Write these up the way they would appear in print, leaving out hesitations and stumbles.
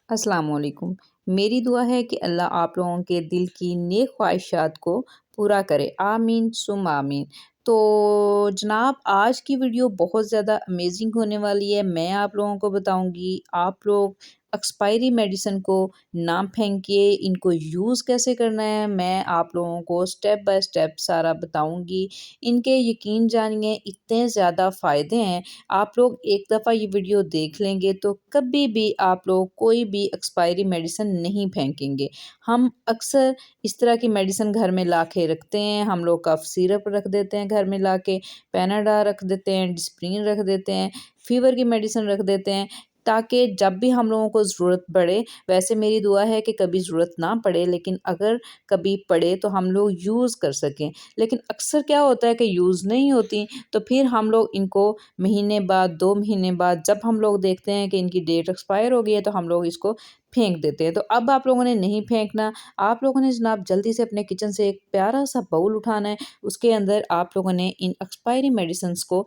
अस्सलाम वालेकुम। मेरी दुआ है कि अल्लाह आप लोगों के दिल की नेक ख्वाहिशात को पूरा करे। आमीन सुम आमीन। तो जनाब आज की वीडियो बहुत ज़्यादा अमेज़िंग होने वाली है। मैं आप लोगों को बताऊँगी आप लोग एक्सपायरी मेडिसिन को ना फेंकिए, इनको यूज़ कैसे करना है मैं आप लोगों को स्टेप बाय स्टेप सारा बताऊँगी। इनके यकीन जानिए इतने ज़्यादा फ़ायदे हैं, आप लोग एक दफ़ा ये वीडियो देख लेंगे तो कभी भी आप लोग कोई भी एक्सपायरी मेडिसिन नहीं फेंकेंगे। हम अक्सर इस तरह की मेडिसिन घर में ला के रखते हैं, हम लोग कफ सिरप रख देते हैं घर में लाके, पैनाडा रख देते हैं, डिस्प्रिन रख देते हैं, फ़ीवर की मेडिसिन रख देते हैं, ताकि जब भी हम लोगों को ज़रूरत पड़े, वैसे मेरी दुआ है कि कभी ज़रूरत ना पड़े, लेकिन अगर कभी पड़े तो हम लोग यूज़ कर सकें। लेकिन अक्सर क्या होता है कि यूज़ नहीं होती, तो फिर हम लोग इनको महीने बाद 2 महीने बाद जब हम लोग देखते हैं कि इनकी डेट एक्सपायर हो गई है, तो हम लोग इसको फेंक देते हैं। तो अब आप लोगों ने नहीं फेंकना, आप लोगों ने जनाब जल्दी से अपने किचन से एक प्यारा-सा बाउल उठाना है, उसके अंदर आप लोगों ने इन एक्सपायरी मेडिसिन्स को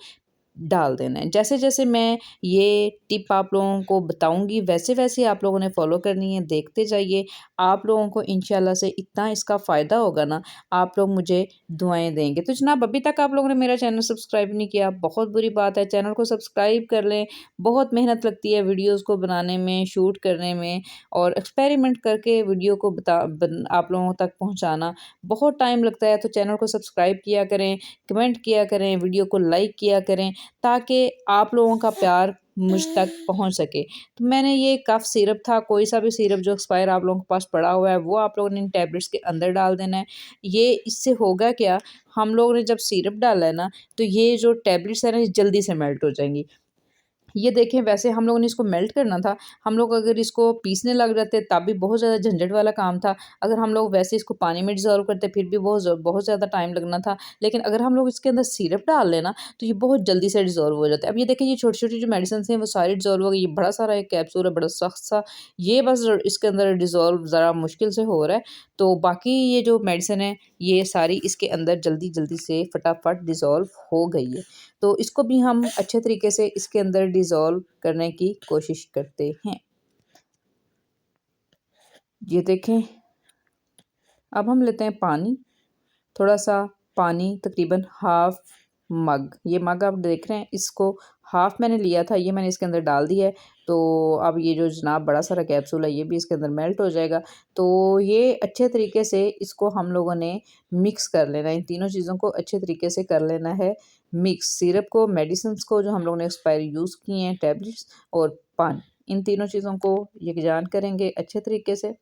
डाल देना है। जैसे-जैसे मैं ये टिप आप लोगों को बताऊँगी वैसे-वैसे आप लोगों ने फ़ॉलो करनी है, देखते जाइए। आप लोगों को इंशाल्लाह से इतना इसका फ़ायदा होगा ना, आप लोग मुझे दुआएँ देंगे। तो जनाब अभी तक आप लोगों ने मेरा चैनल सब्सक्राइब नहीं किया, बहुत बुरी बात है, चैनल को सब्सक्राइब कर लें। बहुत मेहनत लगती है वीडियोज़ को बनाने में, शूट करने में और एक्सपेरिमेंट करके वीडियो को आप लोगों तक पहुँचाना बहुत टाइम लगता है। तो चैनल को सब्सक्राइब किया करें, कमेंट किया करें, वीडियो को लाइक किया करें, ताकि आप लोगों का प्यार मुझ तक पहुँच सके। तो मैंने ये कफ सिरप था, कोई सा भी सिरप जो एक्सपायर आप लोगों के पास पड़ा हुआ है, वो आप लोगों ने इन टैबलेट्स के अंदर डाल देना है। ये इससे होगा क्या, हम लोगों ने जब सिरप डाला है ना, तो ये जो टैबलेट्स है ना, ये जल्दी से मेल्ट हो जाएँगी। ये देखें वैसे हम लोगों ने इसको मेल्ट करना था, हम लोग अगर इसको पीसने लग जाते तब भी बहुत ज़्यादा झंझट वाला काम था। अगर हम लोग वैसे इसको पानी में डिज़ोल्व करते फिर भी बहुत ज़्यादा टाइम लगना था। लेकिन अगर हम लोग इसके अंदर सिरप डाल लें ना, तो ये बहुत जल्दी से डिज़ोल्व हो जाता है। अब ये देखिए ये छोटी-छोटी जो मेडिसिन्स हैं वो सारी डिज़ोल्व हो गई। ये बड़ा सारा एक कैप्सूल है, बड़ा सख्त-सा, ये बस इसके अंदर डिज़ोल्व ज़रा मुश्किल से हो रहा है। तो बाकी ये जो मेडिसिन है, ये सारी इसके अंदर जल्दी-जल्दी से फटाफट डिज़ोल्व हो गई है। तो इसको भी हम अच्छे तरीके से इसके अंदर डिज़ोल्व करने की कोशिश करते हैं। ये देखें, अब हम लेते हैं पानी, थोड़ा-सा पानी तकरीबन हाफ़ मग, ये मग आप देख रहे हैं इसको हाफ़ मैंने लिया था, ये मैंने इसके अंदर डाल दिया है। तो अब ये जो जनाब बड़ा सारा कैप्सूल है ये भी इसके अंदर मेल्ट हो जाएगा। तो ये अच्छे तरीके से इसको हम लोगों ने मिक्स कर लेना है, इन तीनों चीज़ों को अच्छे तरीके से कर लेना है मिक्स। सिरप को, मेडिसिन्स को जो हम लोगों ने एक्सपायरी यूज़ किए हैं, टैबलेट्स और पानी, इन तीनों चीज़ों को यकजान करेंगे अच्छे तरीके से।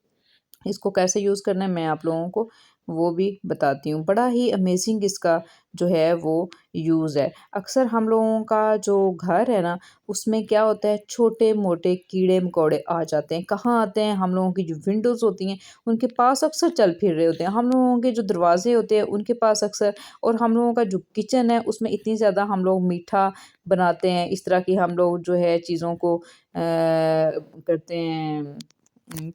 इसको कैसे यूज़ करना है मैं आप लोगों को वो भी बताती हूँ। बड़ा ही अमेज़िंग इसका जो है वो यूज़ है। अक्सर हम लोगों का जो घर है ना, उसमें क्या होता है छोटे-मोटे कीड़े-मकोड़े आ जाते हैं। कहाँ आते हैं? हम लोगों की जो विंडोज़ होती हैं, उनके पास अक्सर चल फिर रहे होते हैं। हम लोगों के जो दरवाज़े होते हैं, उनके पास अक्सर, और हम लोगों का जो किचन है, उसमें इतनी ज़्यादा हम लोग मीठा बनाते हैं। इस तरह की हम लोग जो है चीज़ों को करते हैं,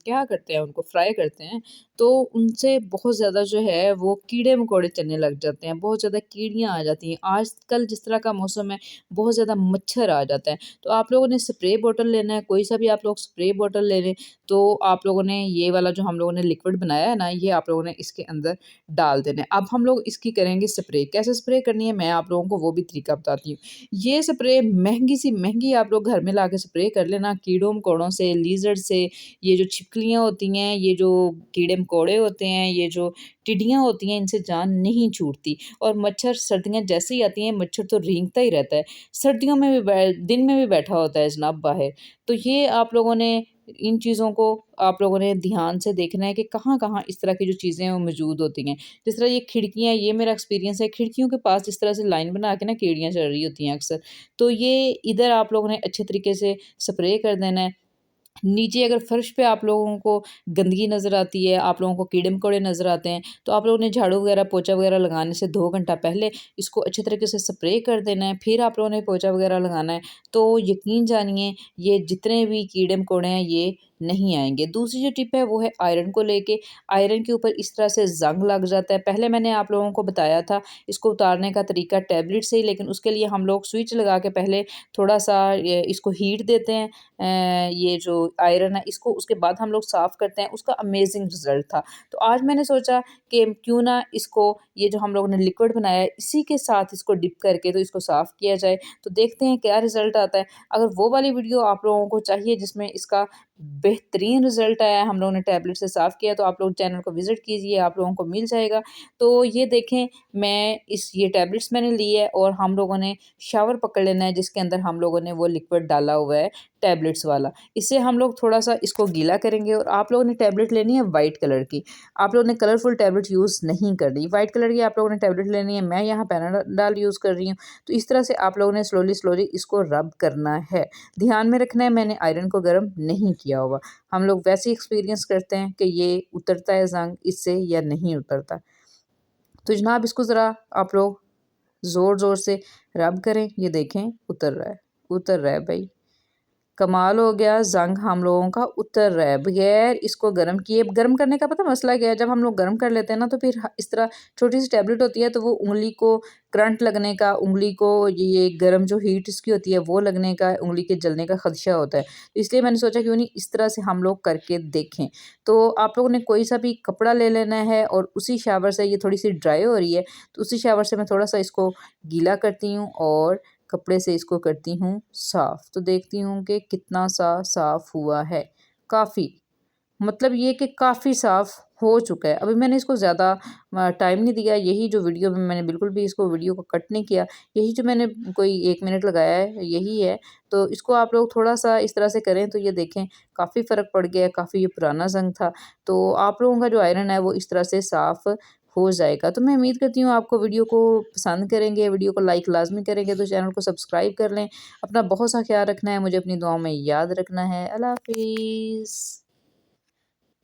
क्या करते हैं उनको फ्राई करते हैं, तो उनसे बहुत ज़्यादा जो है वो कीड़े-मकोड़े चलने लग जाते हैं, बहुत ज़्यादा कीड़ियाँ आ जाती हैं। आजकल जिस तरह का मौसम है, बहुत ज़्यादा मच्छर आ जाता है। तो आप लोगों ने स्प्रे बॉटल लेना है, कोई सा भी आप लोग स्प्रे बॉटल ले लें, तो आप लोगों ने ये वाला जो हम लोगों ने लिक्विड बनाया है ना, ये आप लोगों ने इसके अंदर डाल देना है। अब हम लोग इसकी करेंगे स्प्रे, कैसे स्प्रे करनी है मैं आप लोगों को वो भी तरीका बताती हूँ। ये स्प्रे महँगी सी महँगी आप लोग घर में लाके स्प्रे कर लेना, कीड़ों-मकोड़ों से, लिज़र्ड से, ये जो छिपकलियाँ होती हैं, ये जो कीड़े-मकोड़े होते हैं, ये जो टिड्डियाँ होती हैं, इनसे जान नहीं छूटती। और मच्छर सर्दियाँ जैसे ही आती हैं, मच्छर तो रेंगता ही रहता है। सर्दियों में भी दिन में भी बैठा होता है जनाब बाहर। तो ये आप लोगों ने इन चीज़ों को आप लोगों ने ध्यान से देखना है कि कहाँ-कहाँ इस तरह की जो चीज़ें हैं वो मौजूद होती हैं। जिस तरह ये खिड़कियाँ, ये मेरा एक्सपीरियंस है, खिड़कियों के पास जिस तरह से लाइन बना के ना चिड़ियाँ चल रही होती हैं अक्सर। तो ये इधर आप लोगों ने अच्छे तरीके से स्प्रे कर देना है। नीचे अगर फर्श पे आप लोगों को गंदगी नज़र आती है, आप लोगों को कीड़े-मकोड़े नज़र आते हैं, तो आप लोगों ने झाड़ू वगैरह, पोछा वगैरह लगाने से 2 घंटा पहले इसको अच्छे तरीके से स्प्रे कर देना है, फिर आप लोगों ने पोछा वगैरह लगाना है। तो यकीन जानिए ये जितने भी कीड़े-मकोड़े हैं ये नहीं आएंगे। दूसरी जो टिप है वो है आयरन को लेके। आयरन के ऊपर इस तरह से ज़ंग लग जाता है। पहले मैंने आप लोगों को बताया था इसको उतारने का तरीका टैबलेट से ही, लेकिन उसके लिए हम लोग स्विच लगा के पहले थोड़ा-सा ये इसको हीट देते हैं, ये जो आयरन है इसको, उसके बाद हम लोग साफ़ करते हैं। उसका अमेज़िंग रिज़ल्ट था। तो आज मैंने सोचा कि क्यों ना इसको, ये जो हम लोगों ने लिक्विड बनाया है, इसी के साथ इसको डिप करके तो इसको साफ़ किया जाए। तो देखते हैं क्या रिज़ल्ट आता है। अगर वो वाली वीडियो आप लोगों को चाहिए जिसमें इसका बेहतरीन रिज़ल्ट आया है, हम लोगों ने टैबलेट से साफ़ किया, तो आप लोग चैनल को विज़िट कीजिए, आप लोगों को मिल जाएगा। तो ये देखें, मैं इस ये टैबलेट्स मैंने ली है और हम लोगों ने शावर पकड़ लेना है जिसके अंदर हम लोगों ने वो लिक्विड डाला हुआ है टैबलेट्स वाला। इससे हम लोग थोड़ा-सा इसको गीला करेंगे और आप लोगों ने टैबलेट लेनी है व्हाइट कलर की। आप लोगों ने कलरफुल टैबलेट यूज़ नहीं करनी। व्हाइट कलर की आप लोगों ने टैबलेट लेनी है। मैं यहाँ पैनाडाल यूज़ कर रही हूँ। तो इस तरह से आप लोगों ने स्लोली-स्लोली इसको रब करना है। ध्यान में रखना है मैंने आयरन को गर्म नहीं किया हुआ। हम लोग वैसे ही एक्सपीरियंस करते हैं कि ये उतरता है ज़ंग इससे या नहीं उतरता। तो जनाब इसको ज़रा आप लोग ज़ोर-ज़ोर से रब करें। ये देखें उतर रहा है भई। कमाल हो गया, ज़ंग हम लोगों का उतर रहा है बगैर इसको गर्म किए। गर्म करने का पता मसला क्या है, जब हम लोग गर्म कर लेते हैं ना तो फिर इस तरह छोटी सी टैबलेट होती है तो वो उंगली को करंट लगने का, उंगली को ये गर्म जो हीट इसकी होती है वो लगने का, उंगली के जलने का खदशा होता है। तो इसलिए मैंने सोचा क्यों नहीं इस तरह से हम लोग करके देखें। तो आप लोगों ने कोई सा भी कपड़ा ले लेना है और उसी शावर से, ये थोड़ी सी ड्राई हो रही है तो उसी शावर से मैं थोड़ा सा इसको गीला करती हूँ और कपड़े से इसको करती हूँ साफ़। तो देखती हूँ कि कितना सा साफ़ हुआ है। काफ़ी, मतलब ये कि काफ़ी साफ़ हो चुका है। अभी मैंने इसको ज़्यादा टाइम नहीं दिया। यही जो वीडियो में मैंने बिल्कुल भी इसको वीडियो को कट नहीं किया। यही जो मैंने कोई 1 मिनट लगाया है यही है। तो इसको आप लोग थोड़ा-सा इस तरह से करें तो ये देखें काफ़ी फ़र्क पड़ गया है। काफ़ी ये पुराना ज़ंग था। तो आप लोगों का जो आयरन है वो इस तरह से साफ़ हो जाएगा। तो मैं उम्मीद करती हूँ आपको वीडियो को पसंद करेंगे, वीडियो को लाइक लाज़मी करेंगे, तो चैनल को सब्सक्राइब कर लें। अपना बहुत सा ख़्याल रखना है, मुझे अपनी दुआओं में याद रखना है। अल्लाह हाफ़िज़।